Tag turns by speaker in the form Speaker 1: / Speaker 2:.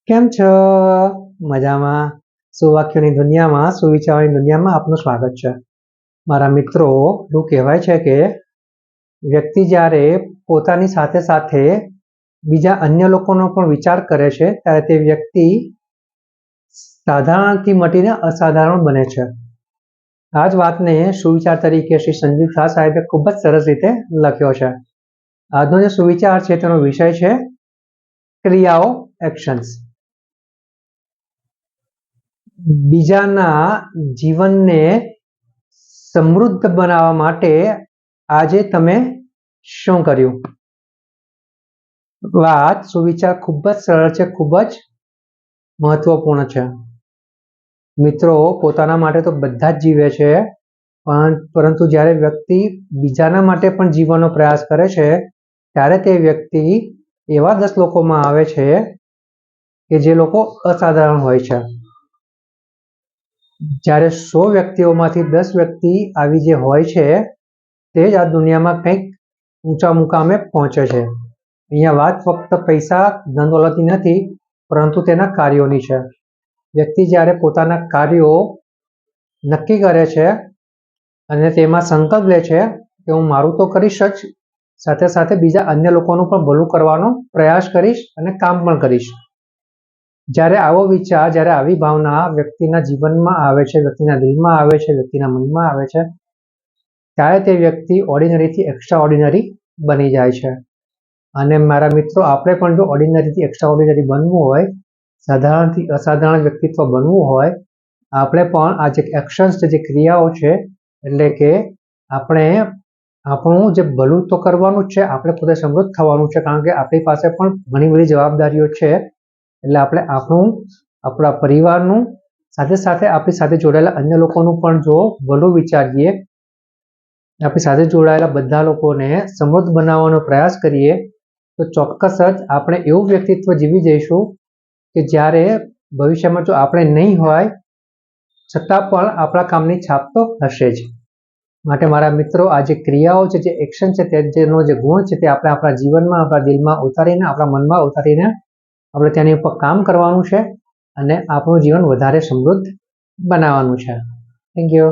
Speaker 1: કેમ છો? મજામાં? સુવાક્યોની દુનિયામાં, સુવિચારોની દુનિયામાં આપનું સ્વાગત છે. મારા મિત્રો, એવું કહેવાય છે કે વ્યક્તિ જ્યારે પોતાની સાથે સાથે બીજા અન્ય લોકોનો પણ વિચાર કરે છે ત્યારે તે વ્યક્તિ સાધારણથી મટીને અસાધારણ બને છે. આ જ વાતને સુવિચાર તરીકે શ્રી સંજીવ શાહ સાહેબે ખૂબ જ સરસ રીતે લખ્યો છે. આજનો જે સુવિચાર છે તેનો વિષય છે ક્રિયાઓ, એક્શન્સ. બીજાના જીવનને સમૃદ્ધ બનાવવા માટે આજે તમે શું કર્યું? વાત સુવિચાર ખૂબ જ સરળ છે, ખૂબ જ મહત્વપૂર્ણ છે. મિત્રો, પોતાના માટે તો બધા જ જીવે છે, પરંતુ જ્યારે વ્યક્તિ બીજાના માટે પણ જીવવાનો પ્રયાસ કરે છે ત્યારે તે વ્યક્તિ એવા 10 લોકોમાં આવે છે કે જે લોકો અસાધારણ હોય છે. જ્યારે 100 વ્યક્તિઓમાંથી 10 વ્યક્તિ આવી જે હોય છે તે જ આ દુનિયામાં કંઈક ઊંચા મુકામે પહોંચે છે. અહીંયા વાત ફક્ત પૈસા, ધન દોલતની નથી, પરંતુ તેના કાર્યોની છે. વ્યક્તિ જ્યારે પોતાના કાર્યો નક્કી કરે છે અને તેમાં સંકલ્પ લે છે કે હું મારું તો કરીશ જ, સાથે સાથે બીજા અન્ય લોકોનું પણ ભલું કરવાનો પ્રયાસ કરીશ અને કામ પણ કરીશ. જ્યારે આવો વિચાર, જ્યારે આવી ભાવના વ્યક્તિના જીવનમાં આવે છે, વ્યક્તિના દિલમાં આવે છે, વ્યક્તિના મનમાં આવે છે, ત્યારે તે વ્યક્તિ ઓર્ડિનરીથી એક્સ્ટ્રા ઓર્ડિનરી બની જાય છે. અને મારા મિત્રો, આપણે પણ જો ઓર્ડિનરીથી એક્સ્ટ્રા ઓર્ડિનરી બનવું હોય, સાધારણથી અસાધારણ વ્યક્તિત્વ બનવું હોય, આપણે પણ આ જે એક્શન્સ છે, જે ક્રિયાઓ છે, એટલે કે આપણે આપણું જે ભલું તો કરવાનું જ છે, આપણે પોતે સમૃદ્ધ થવાનું છે, કારણ કે આપણી પાસે પણ ઘણી બધી જવાબદારીઓ છે. એટલે આપણે આપણું, આપણા પરિવારનું, સાથે સાથે આપણી સાથે જોડાયેલા અન્ય લોકોનું પણ જો ભલું વિચારીએ, આપણી સાથે જોડાયેલા બધા લોકોને સમૃદ્ધ બનાવવાનો પ્રયાસ કરીએ, તો ચોક્કસ જ આપણે એવું વ્યક્તિત્વ જીવી જઈશું કે જ્યારે ભવિષ્યમાં જો આપણે નહીં હોય છતાં પણ આપણા કામની છાપ તો હશે જ. માટે મારા મિત્રો, આ જે ક્રિયાઓ છે, જે એક્શન છે, જેનો જે ગુણ છે, તે આપણે આપણા જીવનમાં, આપણા દિલમાં ઉતારીને, આપણા મનમાં ઉતારીને આપણે તેની ઉપર કામ કરવાનું છે અને આપણું જીવન વધારે સમૃદ્ધ બનાવવાનું છે. Thank you.